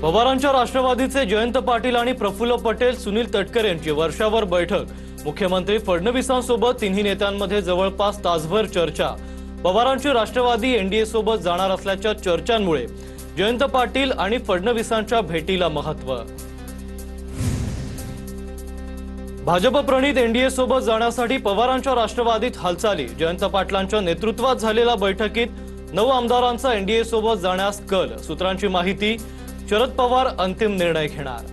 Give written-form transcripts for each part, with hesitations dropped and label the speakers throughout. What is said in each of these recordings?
Speaker 1: पवारांच्या राष्ट्रवादीचे जयंत पाटील आणि प्रफुल्ल पटेल, सुनील तटकरे यांची वर्षावर बैठक। मुख्यमंत्री फडणवीसांसोबत तिन्ही नेत्यांमध्ये जवळपास तासभर चर्चा। पवारांची राष्ट्रवादी एनडीए सोबत जाणार असल्याच्या चर्चांमुळे जयंत पाटील आणि फडणवीसांच्या भेटीला महत्त्व। भाजप प्रणित एनडीए सोबत जाण्यासाठी पवारांच्या राष्ट्रवादीत हालचाली। जयंत पाटलांच्या नेतृत्वात झालेल्या बैठकीत 9 आमदारांचा एनडीए सोबत जाण्यास कल। सूत्रांची माहिती, शरद पवार अंतिम निर्णय घेणार।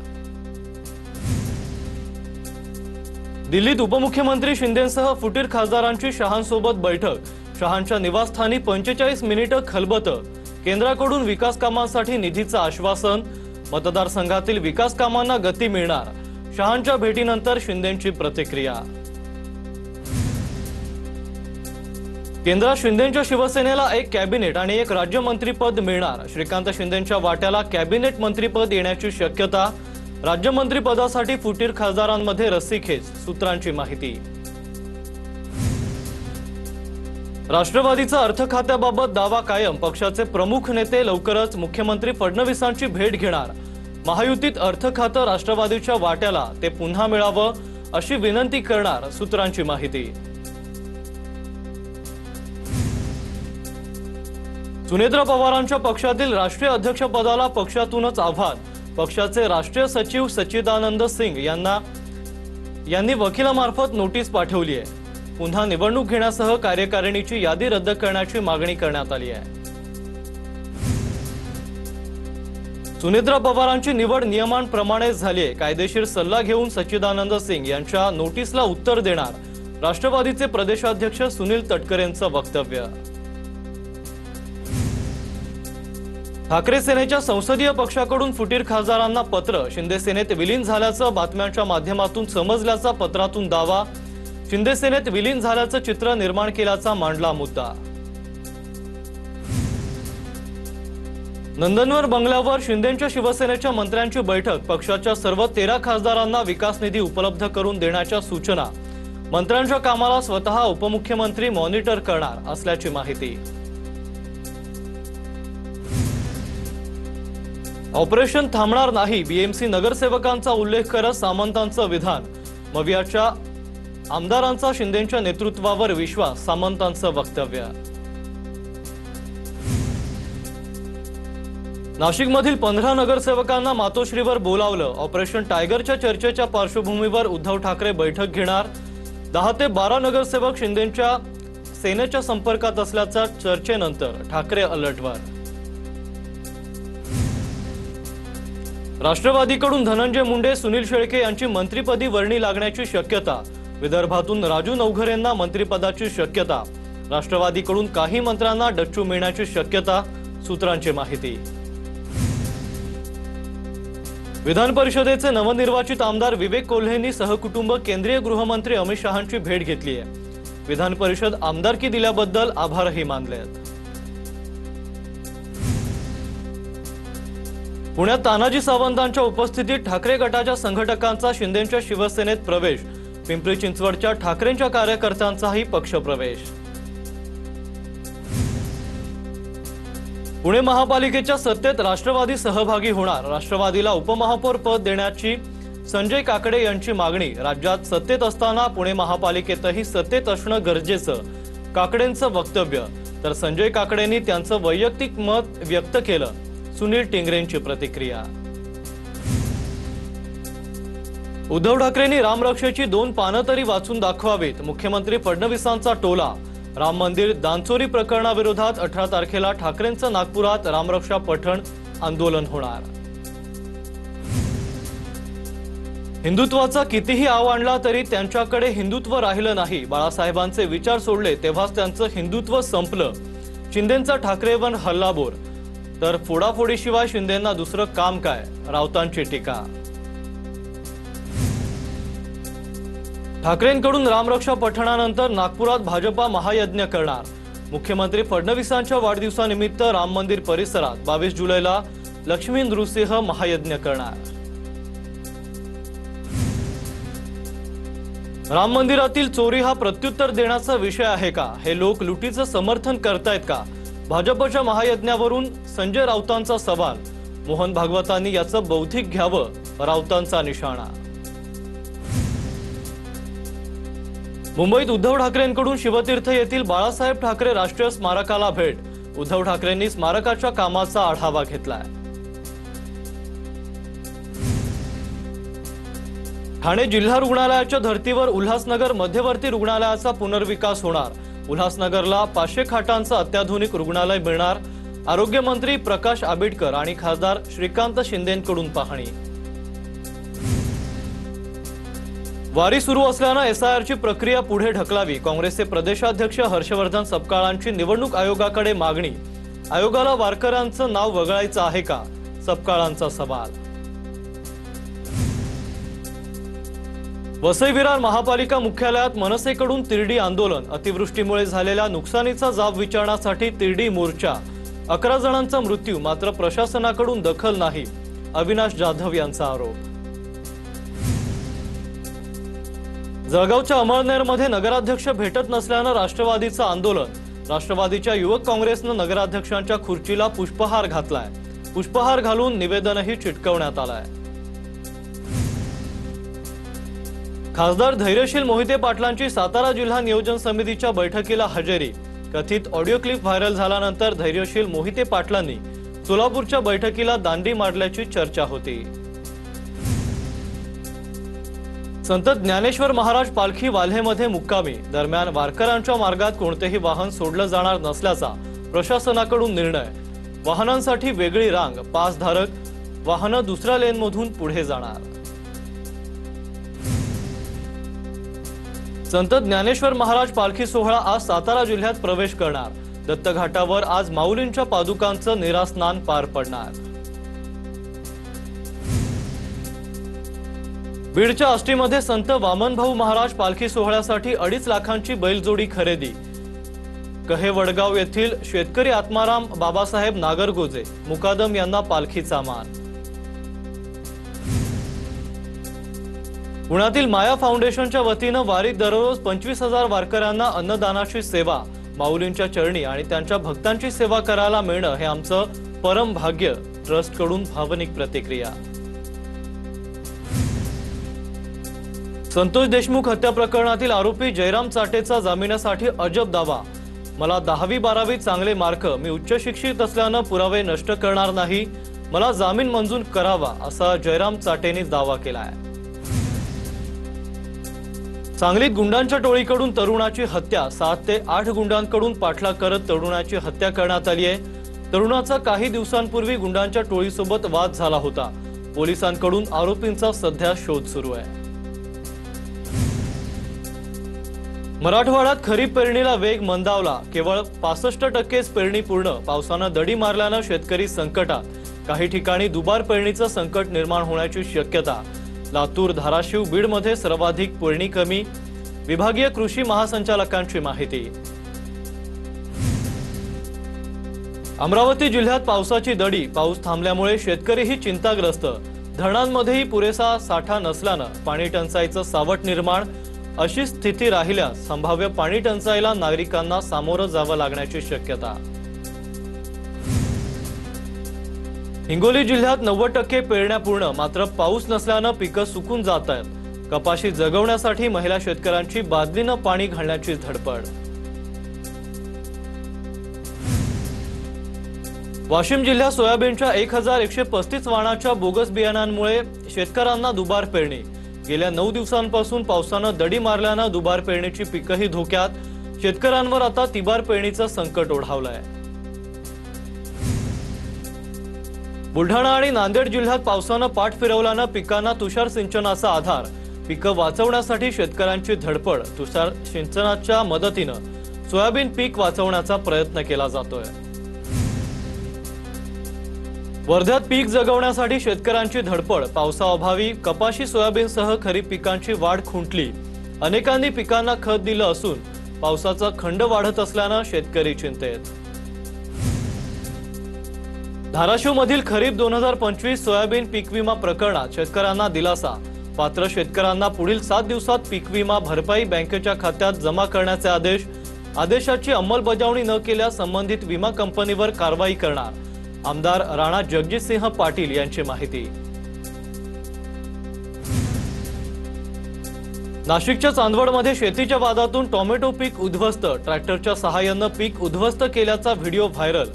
Speaker 1: दिल्लीत उपमुख्यमंत्री शिंदेंसह फुटीर खासदारांची शहांसोबत बैठक। शहांच्या निवासस्थानी 45 मिनिटे खलबतं। केंद्राकडून विकास कामांसाठी निधीचं आश्वासन। मतदारसंघातील विकास कामांना गती मिळणार। शहांच्या भेटीनंतर शिंदेंची प्रतिक्रिया। केंद्रात शिंदेंच्या शिवसेनेला एक कॅबिनेट आणि एक राज्यमंत्रीपद मिळणार। श्रीकांत शिंदेंच्या वाट्याला कॅबिनेट मंत्रीपद येण्याची शक्यता। राज्यमंत्रीपदासाठी फुटीर खासदारांमध्ये रस्सीखेच। सूत्रांची माहिती। राष्ट्रवादीचा अर्थ खात्याबाबत दावा कायम। पक्षाचे प्रमुख नेते लवकरच मुख्यमंत्री फडणवीसांची भेट घेणार। महायुतीत अर्थ खातं राष्ट्रवादीच्या वाट्याला, ते पुन्हा मिळावं अशी विनंती करणार। सूत्रांची माहिती। सुनेत्र पवारांच्या पक्षातील राष्ट्रीय अध्यक्षपदाला पक्षातूनच आव्हान। पक्षाचे राष्ट्रीय सचिव सच्चिदानंद सिंग यांनी वकिलामार्फत नोटीस पाठवली आहे। पुन्हा निवडणूक घेण्यासह कार्यकारिणीची यादी रद्द करण्याची मागणी करण्यात आली आहे। सुनेत्र पवारांची निवड नियमांप्रमाणे झाली आहे। कायदेशीर सल्ला घेऊन सच्चिदानंद सिंग यांच्या नोटीसला उत्तर देणार। राष्ट्रवादीचे प्रदेशाध्यक्ष सुनील तटकरेंचं वक्तव्य। ठाकरे सेनेच्या संसदीय पक्षाकडून फुटीर खासदारांना पत्र। शिंदे सेनेत विलीन झाल्याचं बातम्यांच्या माध्यमातून समजल्याचा पत्रातून दावा। शिंदे सेनेत विलीन झाल्याचं चित्र निर्माण केल्याचा मांडला मुद्दा। नंदनवर बंगल्यावर शिंदेंच्या शिवसेनेच्या मंत्र्यांची बैठक। पक्षाच्या सर्व 13 खासदारांना विकास निधी उपलब्ध करून देण्याच्या सूचना। मंत्र्यांच्या कामाला स्वतः उपमुख्यमंत्री मॉनिटर करणार असल्याची माहिती। ऑपरेशन थांबणार नाही, बीएमसी नगरसेवकांचा उल्लेख करत सामंतांचं विधान। मवियाच्या आमदारांचा शिंदेंच्या नेतृत्वावर विश्वास, सामंतांचं वक्तव्य। नाशिकमधील 15 नगरसेवकांना मातोश्रीवर बोलावलं। ऑपरेशन टायगरच्या चर्चेच्या पार्श्वभूमीवर उद्धव ठाकरे बैठक घेणार। 10 ते 12 नगरसेवक शिंदेंच्या सेनेच्या संपर्कात असल्याच्या चर्चेनंतर ठाकरे अलर्टवर। राष्ट्रवादीकडून धनंजय मुंडे, सुनील शेळके यांची मंत्रिपदी वर्णी लागण्याची शक्यता। विदर्भातून राजू नवघरेंना मंत्रिपदाची शक्यता। राष्ट्रवादीकडून काही मंत्र्यांना डच्चू मिळण्याची शक्यता। सूत्रांची माहिती। विधान परिषदेचे नवनिर्वाचित आमदार विवेक कोल्हेंनी सहकुटुंब केंद्रीय गृहमंत्री अमित शहांची भेट घेतली आहे। विधान परिषद आमदारकी दिल्याबद्दल आभारही मानले आहेत। पुण्यात तानाजी सावंतांच्या उपस्थितीत ठाकरे गटाच्या संघटकांचा शिंदेंच्या शिवसेनेत प्रवेश। पिंपरी चिंचवडच्या ठाकरेंच्या कार्यकर्त्यांचाही पक्षप्रवेश। पुणे महापालिकेच्या सत्तेत राष्ट्रवादी सहभागी होणार। राष्ट्रवादीला उपमहापौर पद देण्याची संजय काकडे यांची मागणी। राज्यात सत्तेत असताना पुणे महापालिकेतही सत्तेत असणं गरजेचं, काकडेंचं वक्तव्य। तर संजय काकडेंनी त्यांचं वैयक्तिक मत व्यक्त केलं। सुनील टिंगरेंची प्रतिक्रिया। उद्धव ठाकरेंनी रामरक्षेची 2 पानं तरी वाचून दाखवावीत। मुख्यमंत्री फडणवीसांचा टोला। राम मंदिर दानचोरी प्रकरणाविरोधात 18 तारखेला ठाकरेंचं नागपुरात रामरक्षा पठण आंदोलन होणार। हिंदुत्वाचा कितीही आव आणला तरी त्यांच्याकडे हिंदुत्व राहिलं नाही। बाळासाहेबांचे विचार सोडले तेव्हाच त्यांचं हिंदुत्व संपलं। शिंदेंचा ठाकरेंवर हल्लाबोल। तर फोडाफोडीशिवाय शिंदेंना दुसरं काम काय, राऊतांची टीका। ठाकरेंकडून रामरक्षा पठणानंतर नागपुरात भाजपा महायज्ञ करणार। मुख्यमंत्री फडणवीसांच्या वाढदिवसानिमित्त राम मंदिर परिसरात 22 जुलैला लक्ष्मी नृसिंह महायज्ञ करणार। राम मंदिरातील चोरी हा प्रत्युत्तर देण्याचा विषय आहे का? हे लोक लुटीचं समर्थन करतायत का? भाजपच्या महायज्ञावरून संजय राऊतांचा सवाल। मोहन भागवतांनी याचं बौद्धिक घ्यावं, राऊतांचा निशाणा. मुंबईत उद्धव ठाकरेंकडून शिवतीर्थ येथील बाळासाहेब ठाकरे राष्ट्रीय स्मारकाला भेट. उद्धव ठाकरेंनी स्मारकाच्या कामाचा आढावा घेतलाय. ठाणे जिल्हा रुग्णालयाच्या धर्तीवर उल्हासनगर मध्यवर्ती रुग्णालयाचा पुनर्विकास होणार. उल्हासनगरला 500 खाटांचं अत्याधुनिक रुग्णालय मिळणार. आरोग्यमंत्री प्रकाश आंबेडकर आणि खासदार श्रीकांत शिंदेंकडून पाहणी. वारी सुरू असल्यानं एसआयआरची प्रक्रिया पुढे ढकलावी. काँग्रेसचे प्रदेशाध्यक्ष हर्षवर्धन सपकाळांची निवडणूक आयोगाकडे मागणी. आयोगाला वारकऱ्यांचं नाव वगळायचं आहे का, सपकाळांचा सवाल. वसई विरार महापालिका मुख्यालयात मनसेकडून तिरडी आंदोलन. अतिवृष्टीमुळे झालेल्या नुकसानीचा जाब विचारण्यासाठी तिरडी मोर्चा. 11 जणांचा मृत्यू, मात्र प्रशासनाकडून दखल नाही. अविनाश जाधव यांचा आरोप. जळगावच्या अमळनेरमध्ये नगराध्यक्ष भेटत नसल्यानं राष्ट्रवादीचं आंदोलन. राष्ट्रवादीच्या युवक काँग्रेसनं नगराध्यक्षांच्या खुर्चीला पुष्पहार घातलाय. पुष्पहार घालून निवेदनही चिटकवण्यात आलंय. खासदार धैर्यशील मोहिते पाटलांची सातारा जिल्हा नियोजन समितीच्या बैठकीला हजेरी. कथित ऑडिओ क्लिप व्हायरल झाल्यानंतर धैर्यशील मोहिते पाटलांनी सोलापूरच्या बैठकीला दांडी मारल्याची चर्चा होती. संत ज्ञानेश्वर महाराज पालखी वाल्हेमध्ये मुक्कामी. दरम्यान वारकऱ्यांच्या मार्गात कोणतेही वाहन सोडलं जाणार नसल्याचा प्रशासनाकडून निर्णय. वाहनांसाठी वेगळी रांग, पासधारक वाहनं दुसऱ्या लेनमधून पुढे जाणार. संत ज्ञानेश्वर महाराज पालखी सोहळा आज सातारा जिल्ह्यात प्रवेश करणार. दत्तघाटावर आज माऊलींच्या पादुकांचं निरास्नान पार पडणार. बीडच्या आष्टीमध्ये संत वामनभाऊ महाराज पालखी सोहळ्यासाठी 2.5 लाखांची बैलजोडी खरेदी. कहे वडगाव येथील शेतकरी आत्माराम बाबासाहेब नागरगोजे मुकादम यांना पालखीचा मान. पुण्यातील माया फाउंडेशनच्या वतीनं वारीत दररोज 25,000 वारकऱ्यांना अन्नदानाची सेवा. माऊलींच्या चरणी आणि त्यांच्या भक्तांची सेवा करायला मिळणं हे आमचं परम भाग्य. ट्रस्टकडून भावनिक प्रतिक्रिया. संतोष देशमुख हत्या प्रकरणातील आरोपी जयराम चाटेचा जामिनासाठी अजब दावा. मला 10वी-12वीत चांगले मार्क, मी उच्च शिक्षित असल्यानं पुरावे नष्ट करणार नाही, मला जामीन मंजूर करावा, असा जयराम चाटेने दावा केलाय. सांगलीत गुंडांच्या टोळीकडून तरुणाची हत्या. 7 ते 8 गुंडांकडून पाठलाग करत तरुणाची हत्या करण्यात आली आहे. तरुणाचा काही दिवसांपूर्वी गुंडांच्या टोळीसोबत वाद झाला होता. पोलिसांकडून आरोपींचा सध्या शोध सुरू आहे. मराठवाड्यात खरीप पेरणीला वेग मंदावला. केवळ 65% पेरणी पूर्ण. पावसानं दडी मारल्यानं शेतकरी संकटात. काही ठिकाणी दुबार पेरणीचं संकट निर्माण होण्याची शक्यता. लातूर, धाराशिव, बीडमध्ये सर्वाधिक पेरणी कमी. विभागीय कृषी महासंचालकांची माहिती. अमरावती जिल्ह्यात पावसाची दडी. पाऊस थांबल्यामुळे शेतकरीही चिंताग्रस्त. धरणांमध्येही पुरेसा साठा नसल्यानं पाणी टंचाईचं सावट निर्माण. अशी स्थिती राहिल्यास संभाव्य पाणी टंचाईला नागरिकांना सामोरं जावं लागण्याची शक्यता. हिंगोली जिल्ह्यात 90% पेरण्या पूर्ण. मात्र पाऊस नसल्यानं पिकं सुकून जात आहेत. कपाशी जगवण्यासाठी महिला शेतकऱ्यांची बादलीनं पाणी घालण्याची धडपड. वाशिम जिल्ह्यात सोयाबीनच्या 1135 वाणाच्या बोगस बियाणांमुळे शेतकऱ्यांना दुबार पेरणी. गेल्या 9 दिवसांपासून पावसानं दडी मारल्यानं दुबार पेरणीची पिकंही धोक्यात. शेतकऱ्यांवर आता तिबार पेरणीचं संकट ओढावलंय. बुलढाणा आणि नांदेड जिल्ह्यात पावसानं पाठ फिरवल्यानं पिकांना तुषार सिंचनाचा आधार. पिकं वाचवण्यासाठी शेतकऱ्यांची धडपड. तुषार सिंचनाच्या मदतीनं सोयाबीन पीक वाचवण्याचा प्रयत्न केला जातोय. वर्ध्यात पीक जगवण्यासाठी शेतकऱ्यांची धडपड. पावसाअभावी कपाशी, सोयाबीनसह खरीप पिकांची वाढ खुंटली. अनेकांनी पिकांना खत दिलं असून पावसाचा खंड वाढत असल्यानं शेतकरी चिंतेत. धाराशिवमधील खरीप 2025 सोयाबीन पीक विमा प्रकरणात शेतकऱ्यांना दिलासा. पात्र शेतकऱ्यांना पुढील 7 दिवसात पीक विमा भरपाई बँकेच्या खात्यात जमा करण्याचे आदेश. आदेशाची अंमलबजावणी न केल्यास संबंधित विमा कंपनीवर कारवाई करणार. आमदार राणा जगजितसिंह पाटील यांची माहिती। नाशिकच्या चांदवडमध्ये शेतीच्या वादातून टोमॅटो पीक उद्ध्वस्त, ट्रॅक्टरच्या सहाय्याने पीक उद्ध्वस्त केल्याचा video viral.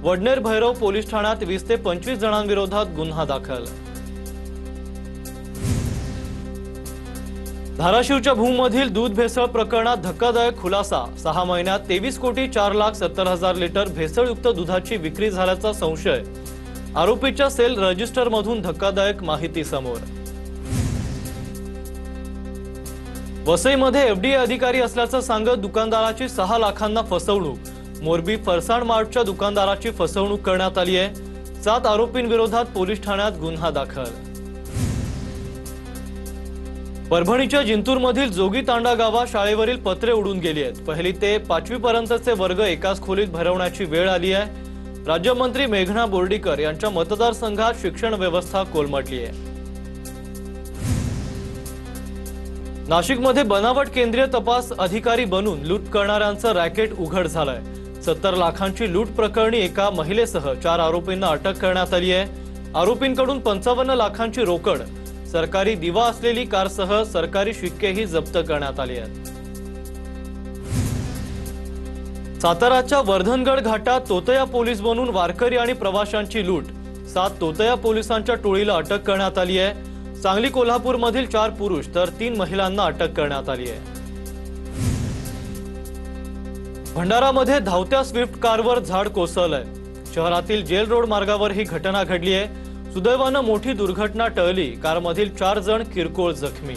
Speaker 1: Vadner Bhairav police ठाण्यात 20 ते 25 जणांविरोधात गुन्हा दाखल। धाराशिवच्या भूममधील दूध भेसळ प्रकरणात धक्कादायक खुलासा। 6 महिन्यात 23 कोटी 4,70,000 लिटर भेसळयुक्त दुधाची विक्री झाल्याचा संशय। आरोपीच्या सेल रजिस्टरमधून धक्कादायक माहिती समोर। वसईमध्ये एफडीए अधिकारी असल्याचं सांगत दुकानदाराची 6 लाखांना फसवणूक। मोरबी फरसाण मार्टच्या दुकानदाराची फसवणूक करण्यात आली आहे। 7 आरोपींविरोधात पोलीस ठाण्यात गुन्हा दाखल। परभणीच्या जिंतूरमधील जोगी तांडा गावात शाळेवरील पत्रे उडून गेली आहेत। 1ली ते 5वी पर्यंतचे वर्ग एकाच खोलीत भरवण्याची वेळ आली आहे। राज्यमंत्री मेघना बोर्डीकर यांच्या मतदारसंघात शिक्षण व्यवस्था कोलमडली आहे। नाशिकमध्ये बनावट केंद्रीय तपास अधिकारी बनून लूट करणाऱ्यांचं रॅकेट उघड झालंय। 70 लाखांची लूट प्रकरणी एका महिलेसह 4 आरोपींना अटक करण्यात आली आहे। आरोपींकडून 55 लाखांची रोकड, सरकारी दिवा असलेली कारसह सरकारी शिक्केही जप्त करण्यात आले आहेत। साताराच्या वर्धनगड घाटात तोतया पोलीस बनून वारकरी आणि प्रवाशांची लूट। 7 तोतया पोलिसांच्या टोळीला अटक करण्यात आली आहे। सांगली कोल्हापूरमधील 4 पुरुष तर 3 महिलांना अटक करण्यात आली आहे। भंडारामध्ये धावत्या स्विफ्ट कारवर झाड कोसळलंय। शहरातील जेल रोड मार्गावर ही घटना घडली आहे। सुदैवानं मोठी दुर्घटना टळली। कारमधील 4 जण किरकोळ जखमी।